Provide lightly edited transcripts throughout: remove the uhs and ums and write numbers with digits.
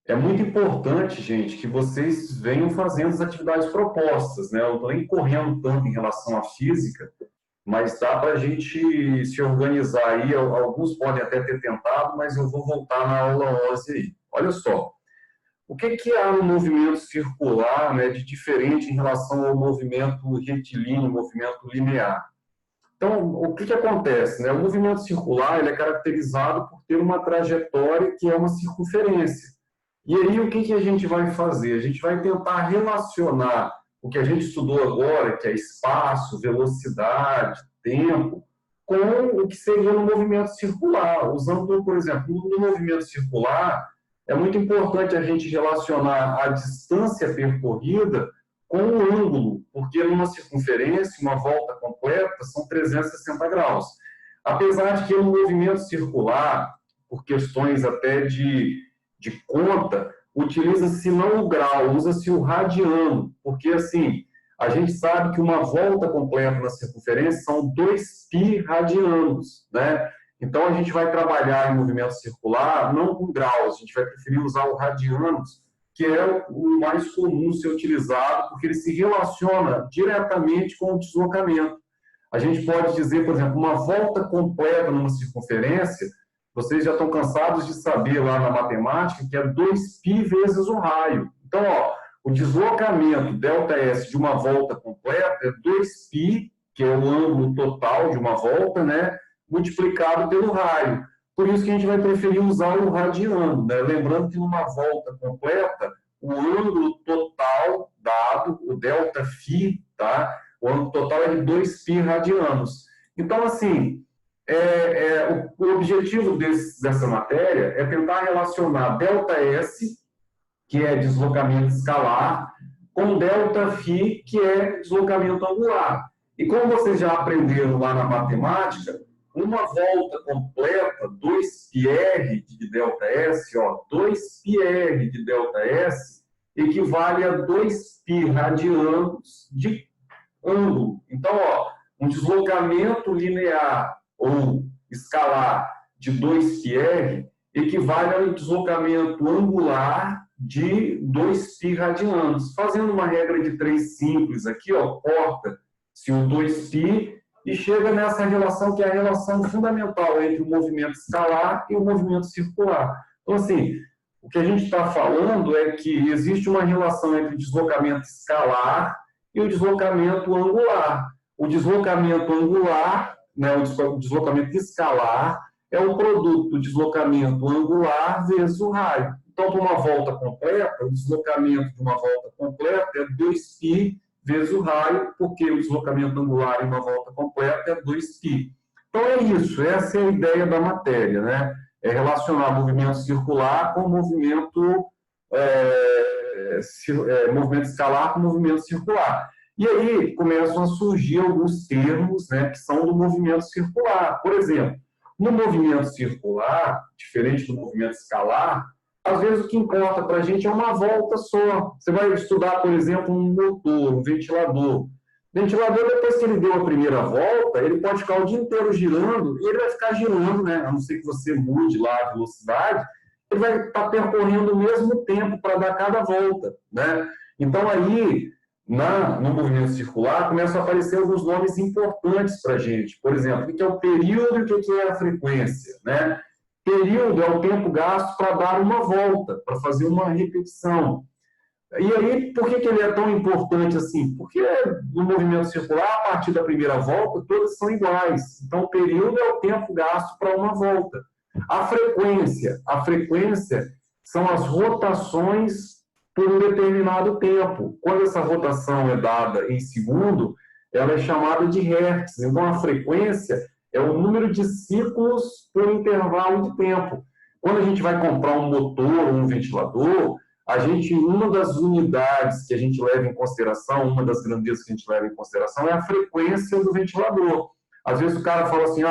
É muito importante, gente, que vocês venham fazendo as atividades propostas, né? Eu não estou nem correndo tanto em relação à física, mas dá para a gente se organizar aí. Alguns podem até ter tentado, mas eu vou voltar na aula 11 aí. Olha só, o que que há no movimento circular, né, de diferente em relação ao movimento retilíneo, movimento linear? Então, o que que acontece, né? O movimento circular, ele é caracterizado por ter uma trajetória que é uma circunferência. E aí, o que que a gente vai fazer? A gente vai tentar relacionar o que a gente estudou agora, que é espaço, velocidade, tempo, com o que seria no movimento circular. Usando, por exemplo, no movimento circular, é muito importante a gente relacionar a distância percorrida com o ângulo, porque numa circunferência, uma volta completa, são 360 graus. Apesar de que no movimento circular, por questões até de conta, utiliza-se não o grau, usa-se o radiano, porque assim, a gente sabe que uma volta completa na circunferência são 2π radianos, né? Então a gente vai trabalhar em movimento circular não com graus, a gente vai preferir usar o radianos, que é o mais comum ser utilizado, porque ele se relaciona diretamente com o deslocamento. A gente pode dizer, por exemplo, uma volta completa numa circunferência, vocês já estão cansados de saber lá na matemática que é 2π vezes o raio. Então, ó, o deslocamento ΔS de uma volta completa é 2π, que é o ângulo total de uma volta, né, multiplicado pelo raio. Por isso que a gente vai preferir usar o radiano, né? Lembrando que numa volta completa, o ângulo total dado, o ΔΦ, tá? O ângulo total é de 2π radianos. Então, assim, o objetivo dessa matéria é tentar relacionar ΔS, que é deslocamento escalar, com ΔΦ, que é deslocamento angular. E como vocês já aprenderam lá na matemática, uma volta completa, 2πr de ΔS, ó, 2πr de ΔS, equivale a 2π radianos de ângulo. Então, ó, um deslocamento linear ou escalar de 2πr equivale a um deslocamento angular de 2π radianos. Fazendo uma regra de 3 simples aqui, ó, corta-se o 2π e chega nessa relação que é a relação fundamental entre o movimento escalar e o movimento circular. Então, assim, o que a gente está falando é que existe uma relação entre o deslocamento escalar e o deslocamento angular. O deslocamento angular, né, o deslocamento escalar, é o produto do deslocamento angular vezes o raio. Então, para uma volta completa, o deslocamento de uma volta completa é 2π vezes o raio, porque o deslocamento angular em uma volta completa é 2π. Então é isso, essa é a ideia da matéria, né? É relacionar movimento circular com movimento, movimento escalar com movimento circular. E aí começam a surgir alguns termos, né, que são do movimento circular. Por exemplo, no movimento circular, diferente do movimento escalar, às vezes o que importa para a gente é uma volta só. Você vai estudar, por exemplo, um motor, um ventilador. O ventilador, depois que ele deu a primeira volta, ele pode ficar o dia inteiro girando, e ele vai ficar girando, né? A não ser que você mude lá a velocidade, ele vai estar percorrendo o mesmo tempo para dar cada volta, né? Então, aí, no movimento circular, começam a aparecer alguns nomes importantes para a gente. Por exemplo, o que é o período e o que é a frequência, né? Período é o tempo gasto para dar uma volta, para fazer uma repetição. E aí, por que ele é tão importante assim? Porque no movimento circular, a partir da primeira volta, todas são iguais. Então, o período é o tempo gasto para uma volta. A frequência são as rotações por um determinado tempo. Quando essa rotação é dada em segundo, ela é chamada de hertz. Então, a frequência é o número de ciclos por intervalo de tempo. Quando a gente vai comprar um motor ou um ventilador, uma das unidades que a gente leva em consideração, uma das grandezas que a gente leva em consideração é a frequência do ventilador. Às vezes o cara fala assim,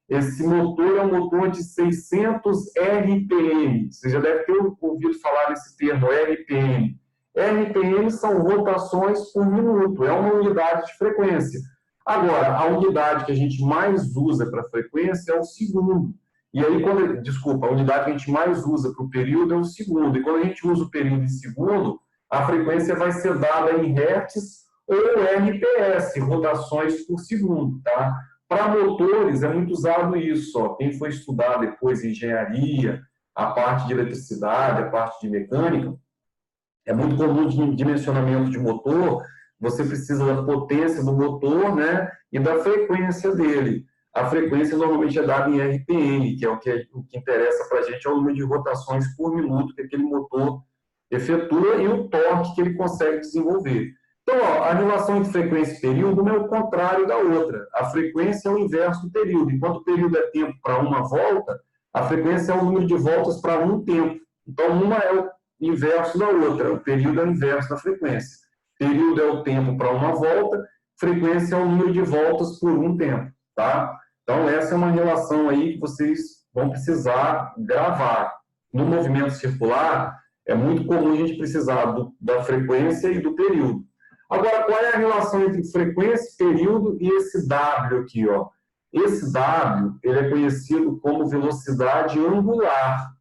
esse motor é um motor de 600 RPM. Você já deve ter ouvido falar nesse termo, RPM. RPM são rotações por minuto, é uma unidade de frequência. Agora, a unidade que a gente mais usa para frequência é o segundo. E aí, desculpa, a unidade que a gente mais usa para o período é o segundo. E quando a gente usa o período em segundo, a frequência vai ser dada em hertz ou RPS, rotações por segundo, tá? Para motores, é muito usado isso. Ó. Quem for estudar depois engenharia, a parte de eletricidade, a parte de mecânica, é muito comum de dimensionamento de motor, você precisa da potência do motor, né, e da frequência dele. A frequência normalmente é dada em RPM, que é o que interessa para a gente, é o número de rotações por minuto que aquele motor efetua e o torque que ele consegue desenvolver. Então, ó, a relação entre frequência e período não é o contrário da outra. A frequência é o inverso do período. Enquanto o período é tempo para uma volta, a frequência é o número de voltas para um tempo. Então, uma é o inverso da outra. O período é o inverso da frequência. Período é o tempo para uma volta, frequência é o número de voltas por um tempo, tá? Então, essa é uma relação aí que vocês vão precisar gravar. No movimento circular, é muito comum a gente precisar da frequência e do período. Agora, qual é a relação entre frequência, período e esse W aqui, ó? Esse W, ele é conhecido como velocidade angular.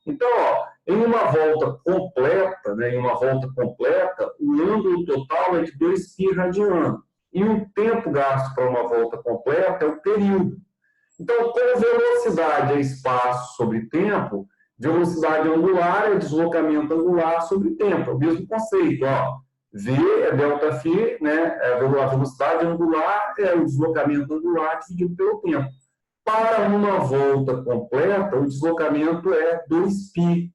Então, ó, em uma volta completa, né, o ângulo total é de 2π radiano. E o tempo gasto para uma volta completa é o período. Então, como velocidade é espaço sobre tempo, velocidade angular é deslocamento angular sobre tempo. É o mesmo conceito, ó. V é ΔΦ, né? A velocidade angular é o deslocamento angular dividido pelo tempo. Para uma volta completa, o deslocamento é 2π.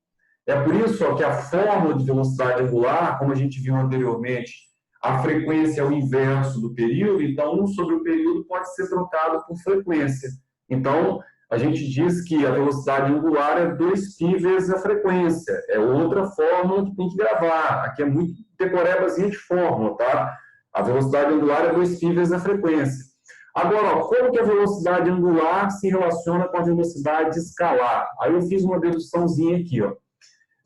É por isso ó, que a fórmula de velocidade angular, como a gente viu anteriormente, a frequência é o inverso do período, então 1 sobre o período pode ser trocado por frequência. Então, a gente diz que a velocidade angular é 2π vezes a frequência. É outra fórmula que tem que gravar. Aqui é muito decorebazinha de fórmula, tá? A velocidade angular é 2π vezes a frequência. Agora, ó, como que a velocidade angular se relaciona com a velocidade escalar? Aí eu fiz uma deduçãozinha aqui, ó.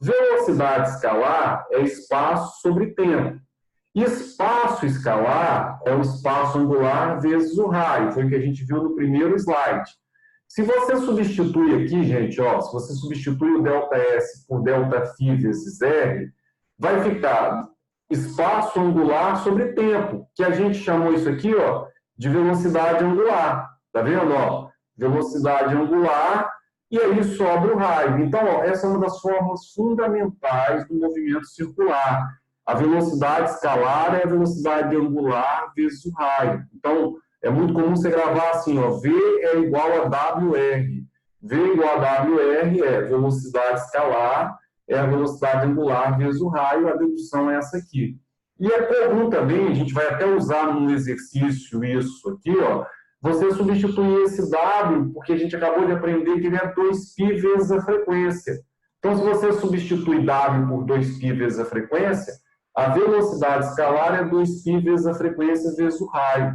Velocidade escalar é espaço sobre tempo. Espaço escalar é o espaço angular vezes o raio. Foi o que a gente viu no primeiro slide. Se você substitui aqui, gente, ó, se você substitui o ΔS por ΔΦ vezes R, vai ficar espaço angular sobre tempo, que a gente chamou isso aqui, ó, de velocidade angular. Tá vendo, ó? Velocidade angular, e aí sobra o raio. Então, ó, essa é uma das formas fundamentais do movimento circular. A velocidade escalar é a velocidade angular vezes o raio. Então, é muito comum você gravar assim, ó, V é igual a WR. V igual a WR é velocidade escalar, é a velocidade angular vezes o raio, a dedução é essa aqui. E é comum também, a gente vai até usar num exercício isso aqui, ó, você substituir esse W, porque a gente acabou de aprender que ele é 2π vezes a frequência. Então, se você substitui W por 2π vezes a frequência, a velocidade escalar é 2π vezes a frequência vezes o raio.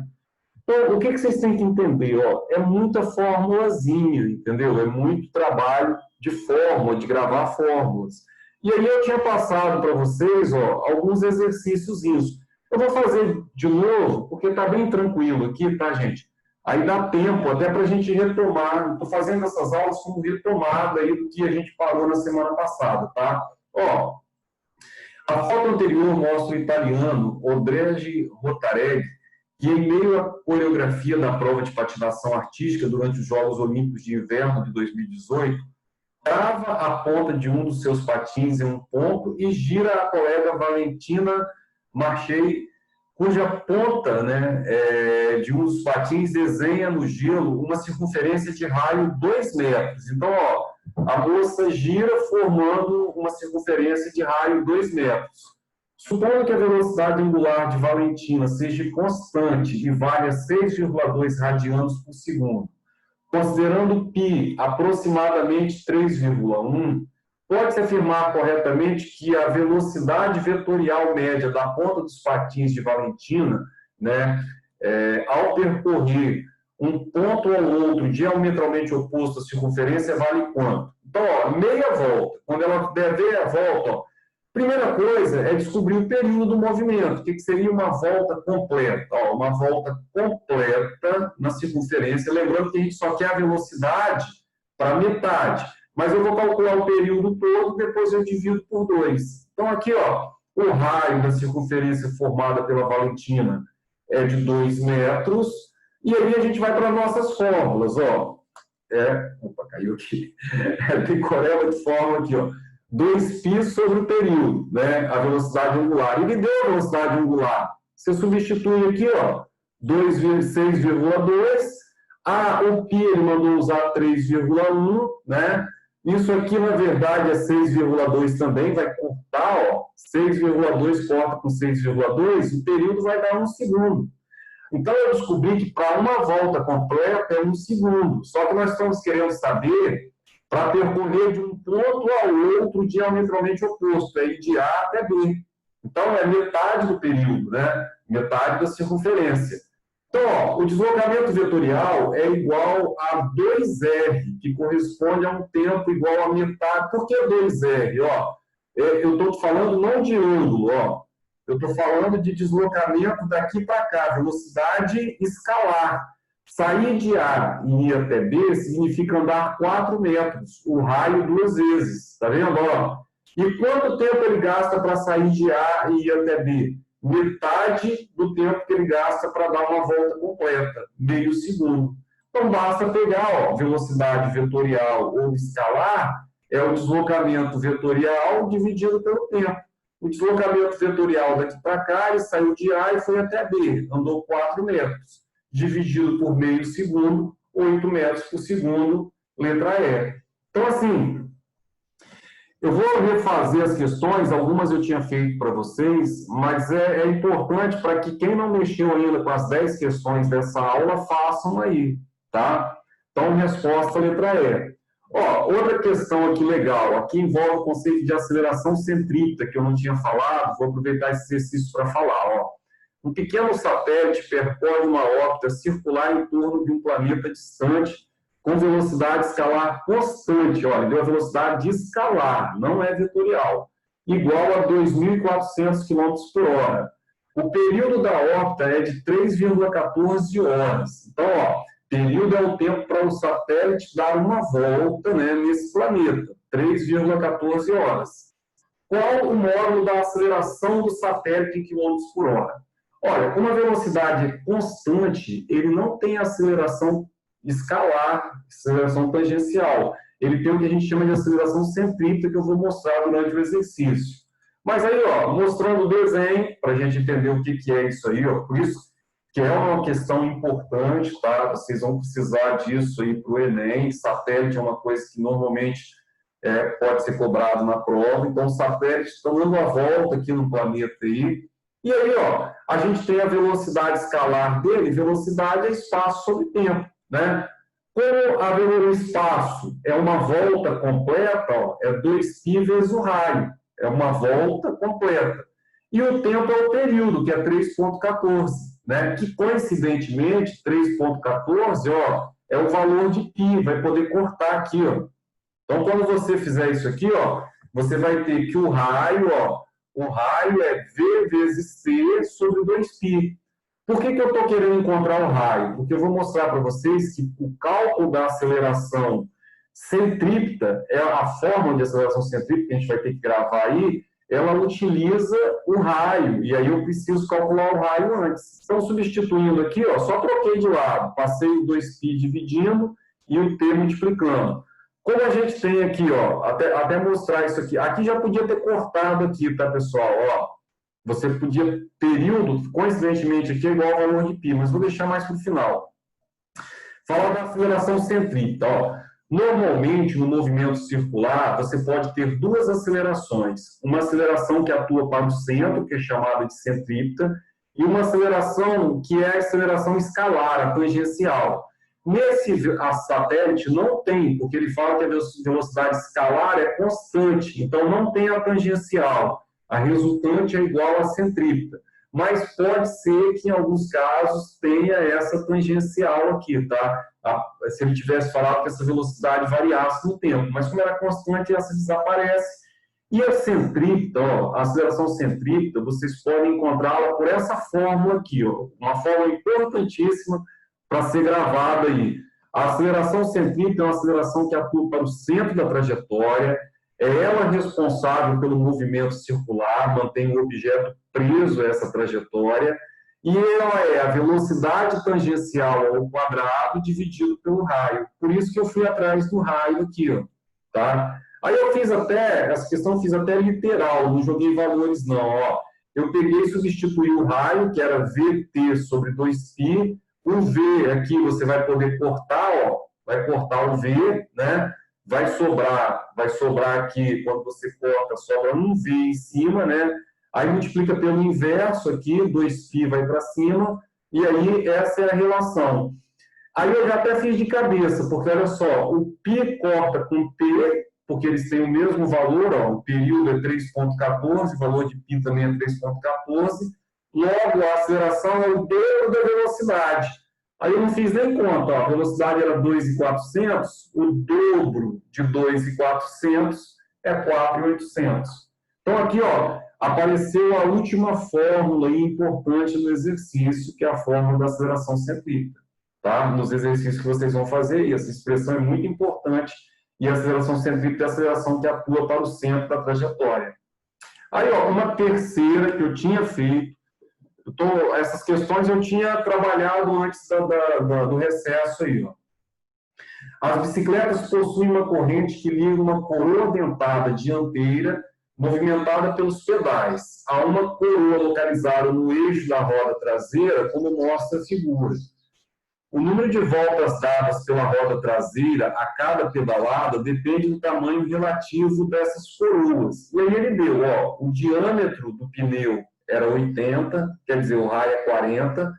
Então, o que vocês têm que entender? Ó, é muita formulazinha, entendeu? É muito trabalho de fórmula, de gravar fórmulas. E aí eu tinha passado para vocês ó, alguns exercíciozinhos. Eu vou fazer de novo, porque está bem tranquilo aqui, tá, gente? Aí dá tempo até para a gente retomar. Estou fazendo essas aulas como retomada aí do que a gente parou na semana passada, tá? Ó, a foto anterior mostra o italiano Ondrej Rotarelli, que em meio à coreografia da prova de patinação artística durante os Jogos Olímpicos de Inverno de 2018, trava a ponta de um dos seus patins em um ponto e gira a colega Valentina Marchei, cuja ponta de um dos patins desenha no gelo uma circunferência de raio 2 metros. Então, ó, a moça gira formando uma circunferência de raio 2 metros. Supondo que a velocidade angular de Valentina seja constante e valha 6,2 radianos por segundo, considerando π aproximadamente 3,1, pode-se afirmar corretamente que a velocidade vetorial média da ponta dos patins de Valentina, né, ao percorrer um ponto ou outro diametralmente oposto à circunferência, vale quanto? Então, ó, meia volta. Quando ela der a volta, ó, primeira coisa é descobrir o período do movimento. O que seria uma volta completa? Ó, uma volta completa na circunferência. Lembrando que a gente só quer a velocidade para metade. Mas eu vou calcular o período todo, depois eu divido por 2. Então, aqui, ó, o raio da circunferência formada pela Valentina é de 2 metros, e aí a gente vai para nossas fórmulas, ó. Opa, caiu aqui. Picoreba de fórmula aqui, ó. 2π sobre o período, né? A velocidade angular. E me deu a velocidade angular. Você substitui aqui, ó, 6,2. O π ele mandou usar 3,1, né? Isso aqui, na verdade, é 6,2 também, vai cortar, ó. 6,2 corta com 6,2, o período vai dar 1 segundo. Então, eu descobri que para uma volta completa é 1 segundo. Só que nós estamos querendo saber para percorrer de um ponto ao outro diametralmente oposto, aí de A até B. Então, é metade do período, né? Metade da circunferência. Então, ó, o deslocamento vetorial é igual a 2R, que corresponde a um tempo igual a metade. Por que 2R? Ó, eu estou falando não de ângulo, ó. Eu estou falando de deslocamento daqui para cá, velocidade escalar. Sair de A e ir até B significa andar 4 metros, o raio 2 vezes. Tá vendo? Ó? E quanto tempo ele gasta para sair de A e ir até B? Metade do tempo que ele gasta para dar uma volta completa, meio segundo. Então, basta pegar, ó, velocidade vetorial ou escalar, é o deslocamento vetorial dividido pelo tempo. O deslocamento vetorial daqui para cá, ele saiu de A e foi até B, andou 4 metros. Dividido por meio segundo, 8 metros por segundo, letra E. Então, assim, eu vou refazer as questões, algumas eu tinha feito para vocês, mas é importante para que quem não mexeu ainda com as 10 questões dessa aula, façam aí, tá? Então, resposta, letra E. Ó, outra questão aqui legal, aqui envolve o conceito de aceleração centrípeta, que eu não tinha falado, vou aproveitar esse exercício para falar, ó. Um pequeno satélite percorre uma órbita circular em torno de um planeta distante com velocidade escalar constante. Olha, deu a velocidade escalar, não é vetorial, igual a 2.400 km por hora. O período da órbita é de 3,14 horas. Então, ó, período é o tempo para o satélite dar uma volta, né, nesse planeta, 3,14 horas. Qual o módulo da aceleração do satélite em quilômetros por hora? Olha, com uma velocidade constante, ele não tem aceleração escalar, aceleração tangencial. Ele tem o que a gente chama de aceleração centrípeta, que eu vou mostrar durante o exercício. Mas aí, ó, mostrando o desenho, para a gente entender o que é isso aí, ó, por isso que é uma questão importante, tá? Vocês vão precisar disso aí para o Enem. Satélite é uma coisa que normalmente pode ser cobrado na prova. Então, o satélite está dando a volta aqui no planeta aí. E aí, ó, a gente tem a velocidade escalar dele, velocidade é espaço sobre tempo, né? Como o espaço é uma volta completa, ó, é 2π vezes o raio, é uma volta completa. E o tempo é o período, que é 3,14, né? Que, coincidentemente, 3,14, ó, é o valor de π, vai poder cortar aqui, ó. Então, quando você fizer isso aqui, ó, você vai ter que o raio, ó, o raio é V vezes C sobre 2π. Por que eu estou querendo encontrar o raio? Porque eu vou mostrar para vocês que o cálculo da aceleração centrípeta, a fórmula de aceleração centrípeta que a gente vai ter que gravar aí, ela utiliza o raio, e aí eu preciso calcular o raio antes. Então, substituindo aqui, ó, só troquei de lado, passei o 2π dividindo e o t multiplicando. Como a gente tem aqui, ó, até mostrar isso aqui, aqui já podia ter cortado aqui, tá, pessoal? Ó, você podia, período, coincidentemente aqui é igual ao valor de π, mas vou deixar mais para o final. Falar da aceleração centrípeta, ó. Normalmente, no movimento circular, você pode ter duas acelerações. Uma aceleração que atua para o centro, que é chamada de centrípeta, e uma aceleração que é a aceleração escalar, a tangencial. Nesse satélite não tem, porque ele fala que a velocidade escalar é constante, então não tem a tangencial. A resultante é igual à centrípeta. Mas pode ser que em alguns casos tenha essa tangencial aqui, tá? Se ele tivesse falado que essa velocidade variasse no tempo, mas como ela é constante, essa desaparece. E a centrípeta, ó, a aceleração centrípeta, vocês podem encontrá-la por essa fórmula aqui, ó, uma fórmula importantíssima para ser gravada aí. A aceleração centrípeta é uma aceleração que atua para o centro da trajetória, é ela responsável pelo movimento circular, mantém o objeto preso a essa trajetória, e ela é a velocidade tangencial ao quadrado dividido pelo raio. Por isso que eu fui atrás do raio aqui, ó, tá? Aí eu fiz até, essa questão eu fiz até literal, não joguei valores não, ó. Eu peguei e substituí o raio, que era VT sobre 2π, o V aqui você vai poder cortar, ó, vai cortar o V, né? Vai sobrar aqui, quando você corta, sobra um V em cima, né? Aí multiplica pelo inverso aqui, 2π vai para cima, e aí essa é a relação. Aí eu já até fiz de cabeça, porque olha só, o π corta com T, porque eles têm o mesmo valor, ó, o período é 3,14, o valor de π também é 3,14, logo a aceleração é o dobro da velocidade. Aí eu não fiz nem conta, ó, a velocidade era 2.400, o dobro de 2.400 é 4.800. Então aqui, ó, apareceu a última fórmula importante no exercício, que é a fórmula da aceleração centrípeta. Tá? Nos exercícios que vocês vão fazer, e essa expressão é muito importante, e a aceleração centrípeta é a aceleração que atua para o centro da trajetória. Aí, ó, uma terceira que eu tinha feito, essas questões eu tinha trabalhado antes do recesso aí, ó. As bicicletas possuem uma corrente que liga uma coroa dentada dianteira movimentada pelos pedais a uma coroa localizada no eixo da roda traseira, como mostra a figura. O número de voltas dadas pela roda traseira a cada pedalada depende do tamanho relativo dessas coroas. E aí ele deu, ó, o diâmetro do pneu era 80, quer dizer, o raio é 40.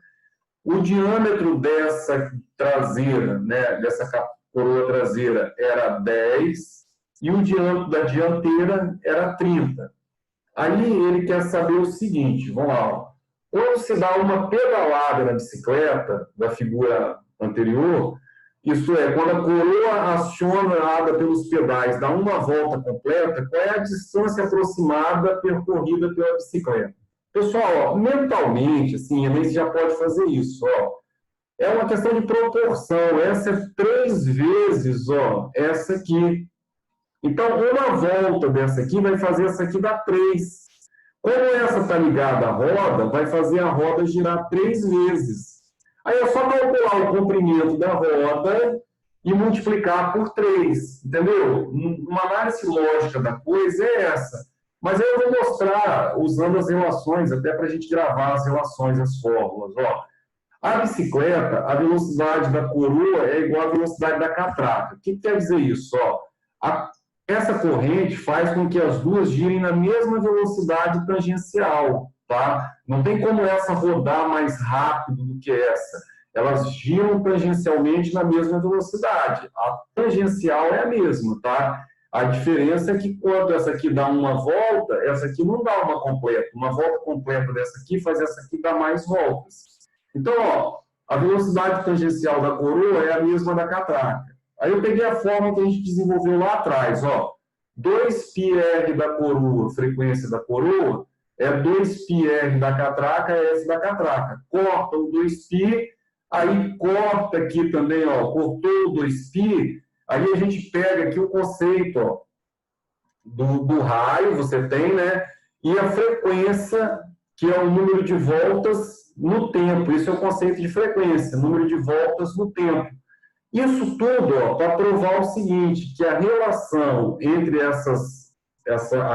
O diâmetro dessa traseira, né, dessa coroa traseira era 10 e o diâmetro da dianteira era 30. Aí ele quer saber o seguinte, vamos lá, ó. Quando se dá uma pedalada na bicicleta, da figura anterior, isso é, quando a coroa acionada pelos pedais dá uma volta completa, qual é a distância aproximada percorrida pela bicicleta? Pessoal, ó, mentalmente, assim, a gente já pode fazer isso, ó. É uma questão de proporção. Essa é 3 vezes, ó, essa aqui. Então, uma volta dessa aqui vai fazer essa aqui dar 3. Como essa está ligada à roda, vai fazer a roda girar 3 vezes. Aí é só calcular o comprimento da roda e multiplicar por 3, entendeu? Uma análise lógica da coisa é essa. Mas eu vou mostrar usando as relações, até para a gente gravar as relações, as fórmulas. Ó, a bicicleta, a velocidade da coroa é igual à velocidade da catraca. O que quer dizer isso? Ó, essa corrente faz com que as duas girem na mesma velocidade tangencial, tá? Não tem como essa rodar mais rápido do que essa. Elas giram tangencialmente na mesma velocidade. A tangencial é a mesma, tá? A diferença é que quando essa aqui dá uma volta, essa aqui não dá uma completa. Uma volta completa dessa aqui faz essa aqui dar mais voltas. Então, ó, a velocidade tangencial da coroa é a mesma da catraca. Aí eu peguei a fórmula que a gente desenvolveu lá atrás, ó. 2πr da coroa, frequência da coroa, é 2πr da catraca, é F da catraca. Corta o 2π, aí corta aqui também, ó, cortou o 2π, aí a gente pega aqui o conceito, ó, do raio, você tem, né? E a frequência, que é o número de voltas no tempo. Isso é o conceito de frequência, número de voltas no tempo. Isso tudo para provar o seguinte, que a relação entre a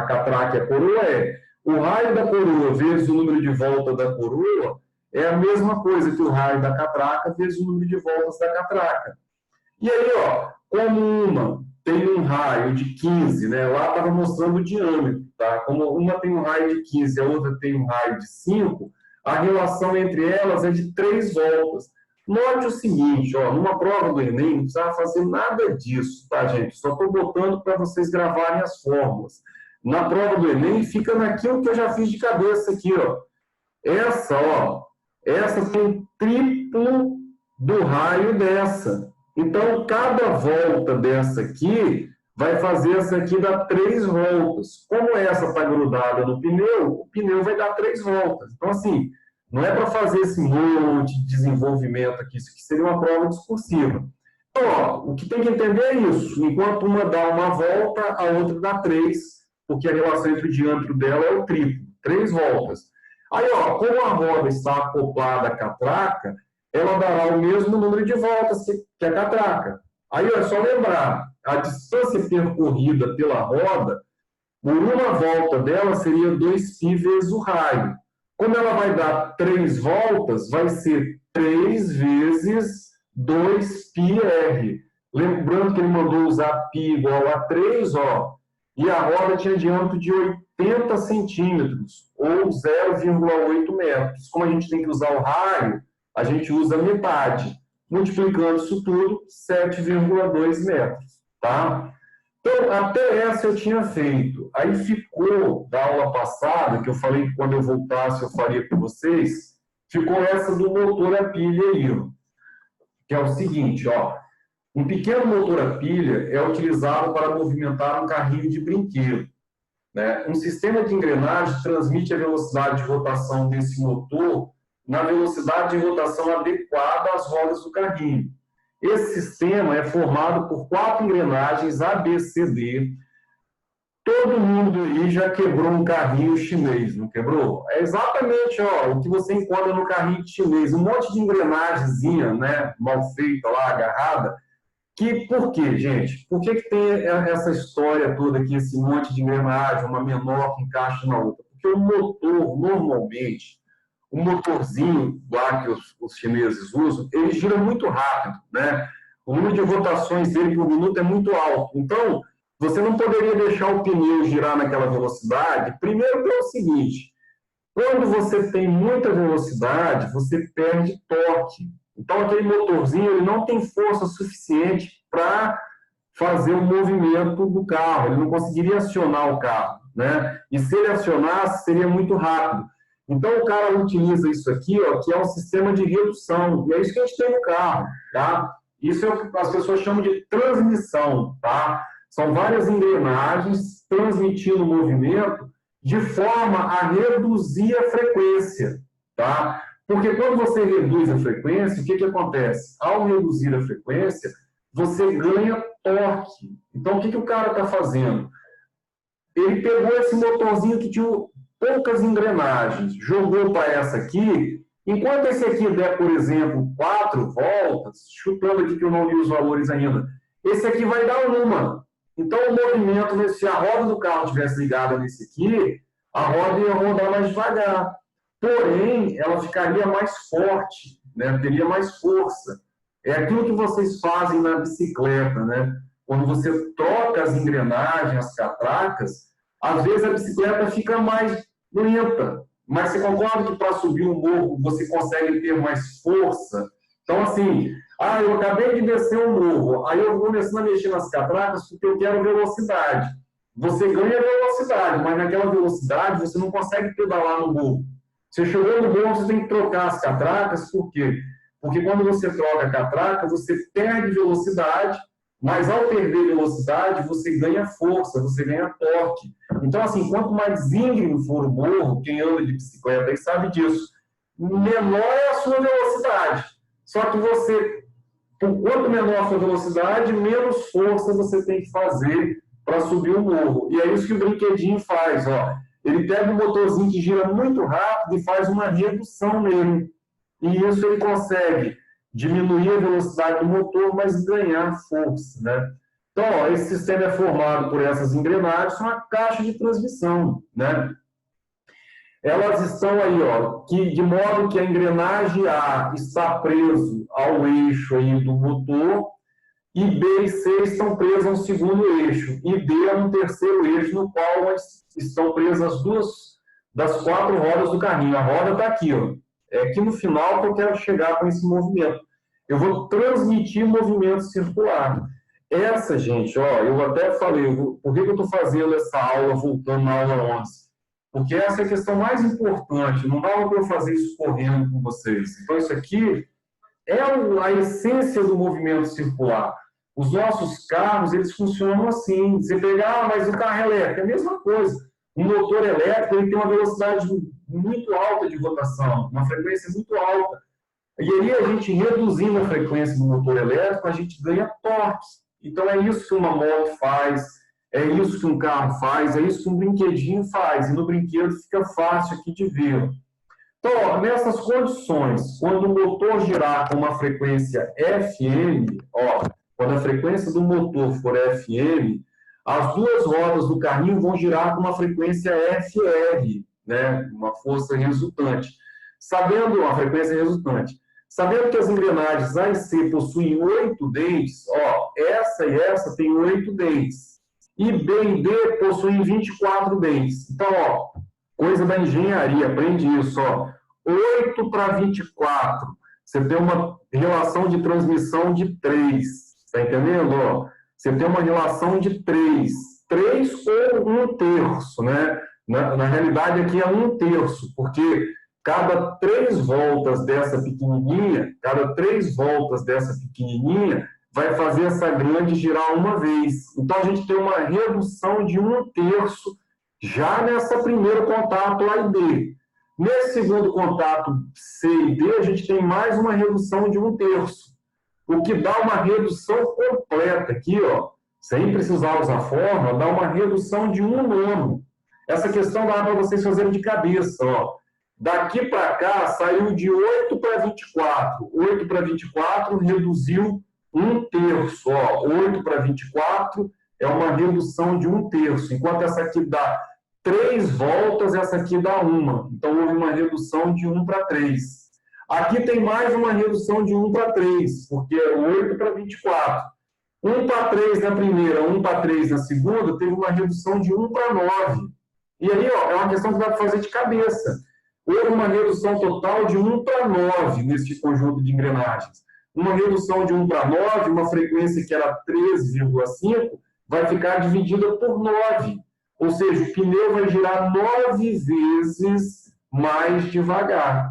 catraca e a coroa é o raio da coroa vezes o número de voltas da coroa é a mesma coisa que o raio da catraca vezes o número de voltas da catraca. E aí, ó, como uma tem um raio de 15, né? Lá estava mostrando o diâmetro, tá? Como uma tem um raio de 15 e a outra tem um raio de 5, a relação entre elas é de 3 voltas. Note o seguinte, ó, numa prova do Enem, não precisava fazer nada disso, tá, gente? Só estou botando para vocês gravarem as fórmulas. Na prova do Enem, fica naquilo que eu já fiz de cabeça aqui, ó. Essa tem o triplo do raio dessa. Então, cada volta dessa aqui vai fazer essa aqui dar 3 voltas. Como essa está grudada no pneu, o pneu vai dar 3 voltas. Então, assim, não é para fazer esse monte de desenvolvimento aqui, isso aqui seria uma prova discursiva. Ó, o que tem que entender é isso. Enquanto uma dá uma volta, a outra dá três, porque a relação entre o diâmetro dela é o triplo, 3 voltas. Aí, ó, como a roda está acoplada à catraca, ela dará o mesmo número de voltas que a catraca. Aí, ó, é só lembrar, a distância percorrida pela roda, por uma volta dela seria 2π vezes o raio. Como ela vai dar 3 voltas, vai ser 3 vezes 2πr. Lembrando que ele mandou usar π igual a 3, ó, e a roda tinha diâmetro de 80 centímetros, ou 0,8 metros. Como a gente tem que usar o raio, a gente usa metade. Multiplicando isso tudo, 7,2 metros. Tá? Então, até essa eu tinha feito. Aí ficou, da aula passada, que eu falei que quando eu voltasse eu faria com vocês, ficou essa do motor a pilha aí, ó, que é o seguinte, ó. Um pequeno motor a pilha é utilizado para movimentar um carrinho de brinquedo, né? Um sistema de engrenagem transmite a velocidade de rotação desse motor na velocidade de rotação adequada às rodas do carrinho. Esse sistema é formado por 4 engrenagens ABCD. Todo mundo aí já quebrou um carrinho chinês, não quebrou? É exatamente, ó, o que você encontra no carrinho chinês. Um monte de engrenagemzinha, né, mal feita lá, agarrada. Por quê, gente? Por que tem essa história toda aqui, esse monte de engrenagem, uma menor que encaixa na outra? Porque o motor, normalmente, o motorzinho lá que os chineses usam, ele gira muito rápido, né? O número de rotações dele por minuto é muito alto. Então, você não poderia deixar o pneu girar naquela velocidade. Primeiro que é o seguinte, quando você tem muita velocidade, você perde torque. Então, aquele motorzinho ele não tem força suficiente para fazer o movimento do carro. Ele não conseguiria acionar o carro, né? E se ele acionasse, seria muito rápido. Então, o cara utiliza isso aqui, ó, que é um sistema de redução. E é isso que a gente tem no carro, tá? Isso é o que as pessoas chamam de transmissão, tá? São várias engrenagens transmitindo o movimento de forma a reduzir a frequência, tá? Porque quando você reduz a frequência, o que acontece? Ao reduzir a frequência, você ganha torque. Então, o que o cara está fazendo? Ele pegou esse motorzinho que tinha poucas engrenagens, jogou para essa aqui, enquanto esse aqui der, por exemplo, 4 voltas, chutando aqui que eu não li os valores ainda, esse aqui vai dar uma. Então, o movimento, se a roda do carro tivesse ligada nesse aqui, a roda ia rodar mais devagar. Porém, ela ficaria mais forte, né? Teria mais força. É aquilo que vocês fazem na bicicleta, né? Quando você troca as engrenagens, as catracas, às vezes a bicicleta fica mais lenta. Mas você concorda que para subir um morro você consegue ter mais força? Então, assim, eu acabei de descer um morro, aí eu vou começando a mexer nas catracas porque eu quero velocidade. Você ganha velocidade, mas naquela velocidade você não consegue pedalar no morro. Você chegou no morro, você tem que trocar as catracas, por quê? Porque quando você troca a catraca, você perde velocidade, mas ao perder velocidade, você ganha força, você ganha torque. Então, assim, quanto mais íngreme for o morro, quem anda de bicicleta aí sabe disso, menor é a sua velocidade. Só que você, por quanto menor a sua velocidade, menos força você tem que fazer para subir o morro. E é isso que o brinquedinho faz, ó. Ele pega um motorzinho que gira muito rápido e faz uma redução nele. E isso ele consegue diminuir a velocidade do motor, mas ganhar força, né? Então, ó, esse sistema é formado por essas engrenagens, são a caixa de transmissão, né? Elas estão aí, ó, de modo que a engrenagem A está preso ao eixo aí do motor, e B e C estão presas a um segundo eixo, e D a um terceiro eixo, no qual estão presas as 2 das 4 rodas do carrinho. A roda está aqui, ó. É aqui no final que eu quero chegar com esse movimento. Eu vou transmitir movimento circular. Essa, gente, ó, eu até falei, por que eu estou fazendo essa aula, voltando na aula 11? Porque essa é a questão mais importante, não dá para eu fazer isso correndo com vocês. Então, isso aqui é a essência do movimento circular. Os nossos carros, eles funcionam assim. Você pegar, mas o carro elétrico é a mesma coisa. Um motor elétrico ele tem uma velocidade muito alta de rotação, uma frequência muito alta. E aí a gente reduzindo a frequência do motor elétrico, a gente ganha torque. Então é isso que uma moto faz, é isso que um carro faz, é isso que um brinquedinho faz. E no brinquedo fica fácil aqui de ver. Então, ó, nessas condições, quando o motor girar com uma frequência FM, ó, quando a frequência do motor for FM, as duas rodas do carrinho vão girar com uma frequência FR, né, uma força resultante. Sabendo a frequência resultante, sabendo que as engrenagens A e C possuem 8 dentes, ó, essa e essa tem 8 dentes, e B e D possuem 24 dentes. Então, ó, coisa da engenharia, aprende isso, ó. 8 para 24, você tem uma relação de transmissão de 3, tá entendendo? Ó, você tem uma relação de 3 ou 1/3, né? Na realidade, aqui é 1/3, porque cada 3 voltas dessa pequenininha, vai fazer essa grande girar uma vez. Então, a gente tem uma redução de 1/3 já nessa primeiro contato A e B. Nesse segundo contato C e D, a gente tem mais uma redução de 1/3, o que dá uma redução completa aqui, ó, sem precisar usar fórmula, dá uma redução de 1/9. Essa questão dá para vocês fazerem de cabeça, ó. Daqui para cá, saiu de 8 para 24. 8 para 24 reduziu 1/3. Ó. 8 para 24 é uma redução de 1/3. Enquanto essa aqui dá 3 voltas, essa aqui dá 1. Então, houve uma redução de 1 para 3. Aqui tem mais uma redução de 1 para 3, porque é 8 para 24. 1 para 3 na primeira, 1 para 3 na segunda, teve uma redução de 1 para 9. E aí, ó, é uma questão que dá para fazer de cabeça. Houve uma redução total de 1 para 9 neste conjunto de engrenagens. Uma redução de 1 para 9, uma frequência que era 13,5, vai ficar dividida por 9. Ou seja, o pneu vai girar 9 vezes mais devagar.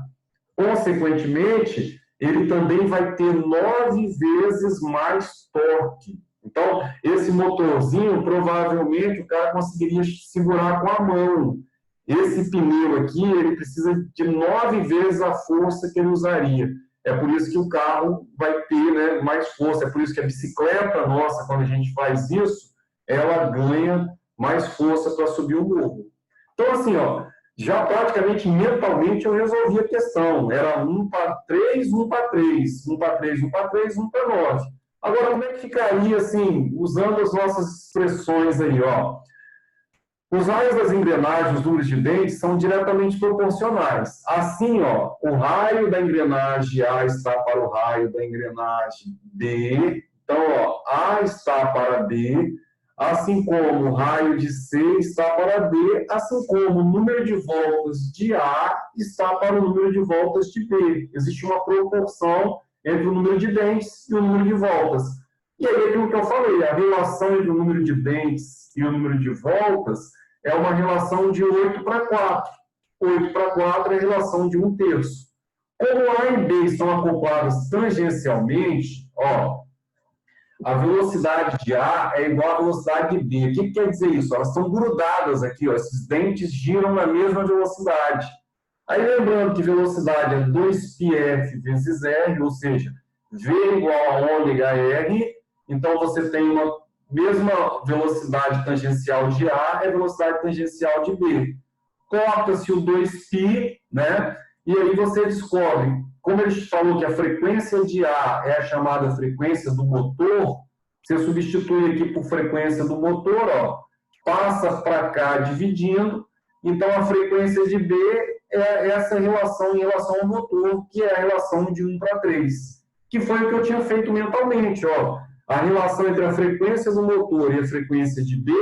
Consequentemente, ele também vai ter 9 vezes mais torque. Então, esse motorzinho, provavelmente, o cara conseguiria segurar com a mão. Esse pneu aqui, ele precisa de 9 vezes a força que ele usaria. É por isso que o carro vai ter, né, mais força. É por isso que a bicicleta nossa, quando a gente faz isso, ela ganha mais força para subir o morro. Então, assim, ó, já praticamente mentalmente eu resolvi a questão. Era 1 para 3, 1 para 3, 1 para 3, 1 para 3, 1 para 9. Agora, como é que ficaria, assim, usando as nossas expressões aí, ó? Os raios das engrenagens, os números de dentes, são diretamente proporcionais. Assim, ó, o raio da engrenagem A está para o raio da engrenagem B. Então, ó, A está para B, assim como o raio de C está para B, assim como o número de voltas de A está para o número de voltas de B. Existe uma proporção entre o número de dentes e o número de voltas. E aí, aquilo que eu falei, a relação entre o número de dentes e o número de voltas é uma relação de 8 para 4. 8 para 4 é a relação de 1/3. Como A e B estão acopladas tangencialmente, ó, a velocidade de A é igual à velocidade de B. O que quer dizer isso? Elas estão grudadas aqui, ó, esses dentes giram na mesma velocidade. Aí lembrando que velocidade é 2πf vezes R, ou seja, V igual a ômega R, então você tem uma mesma velocidade tangencial de A é velocidade tangencial de B. Corta-se o 2π, né? E aí você descobre, como ele falou que a frequência de A é a chamada frequência do motor, você substitui aqui por frequência do motor, ó, passa para cá dividindo, então a frequência de B é essa relação em relação ao motor, que é a relação de 1 para 3, que foi o que eu tinha feito mentalmente, ó. A relação entre a frequência do motor e a frequência de B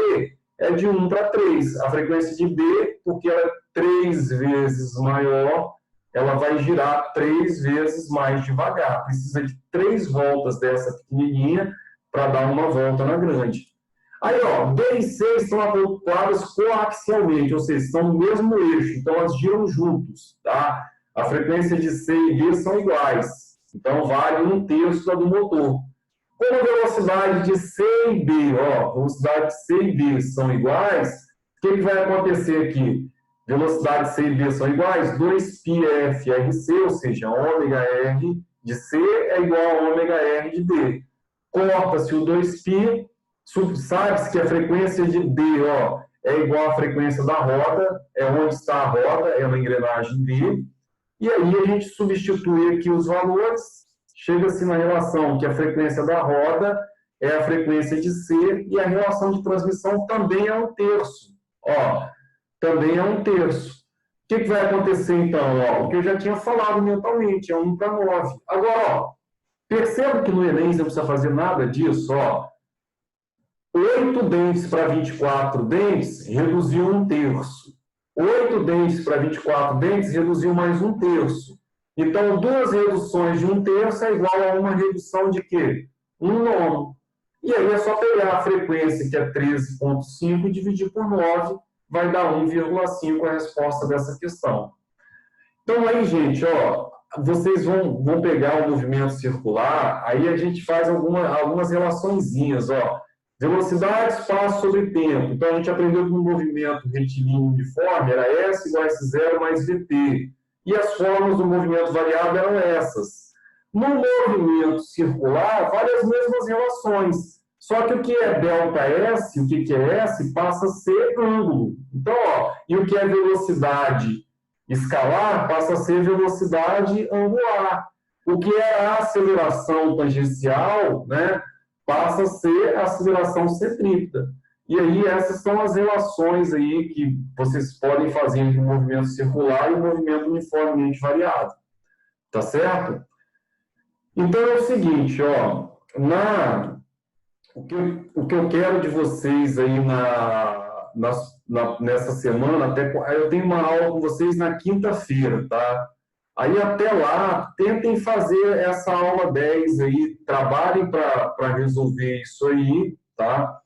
é de 1 para 3. A frequência de B, porque ela é 3 vezes maior, ela vai girar 3 vezes mais devagar. Precisa de 3 voltas dessa pequenininha para dar uma volta na grande. Aí, ó, B e C estão acopladas coaxialmente, ou seja, estão no mesmo eixo, então elas giram juntos, tá? A frequência de C e B são iguais, então vale 1/3 da do motor. Como a velocidade de C e B, ó, velocidade de C e B são iguais, o que vai acontecer aqui? velocidade C e B são iguais, 2πf RC, ou seja, ômega R de C é igual a ômega R de D. Corta-se o 2π, sabe-se que a frequência de D é igual à frequência da roda, é onde está a roda, é uma engrenagem D, e aí a gente substitui aqui os valores, chega-se na relação que a frequência da roda é a frequência de C, e a relação de transmissão também é 1/3. Também é 1/3. O que vai acontecer, então? O que eu já tinha falado mentalmente, é 1/9. Agora, perceba que no Enem você não precisa fazer nada disso. 8 dentes para 24 dentes reduziu 1/3. 8 dentes para 24 dentes reduziu mais 1/3. Então, 2 reduções de 1/3 é igual a uma redução de quê? 1/9. E aí é só pegar a frequência, que é 13,5, e dividir por 9, vai dar 1,5 a resposta dessa questão. Então, aí, gente, vocês vão pegar o movimento circular, aí a gente faz algumas relaçõezinhas, Velocidade, espaço sobre tempo. Então, a gente aprendeu que no movimento retilíneo uniforme era S igual a S0 mais VT. E as formas do movimento variável eram essas. No movimento circular, vale as mesmas relações. Só que o que é ΔS, o que é S, passa a ser ângulo. Então, e o que é velocidade escalar passa a ser velocidade angular. O que é a aceleração tangencial, né, passa a ser a aceleração centrípeta. E aí essas são as relações aí que vocês podem fazer entre o movimento circular e o movimento uniformemente variado. Tá certo? Então é o seguinte, o que eu quero de vocês aí nessa semana, eu tenho uma aula com vocês na quinta-feira, tá? Aí até lá, tentem fazer essa aula 10 aí, trabalhem para resolver isso aí, tá?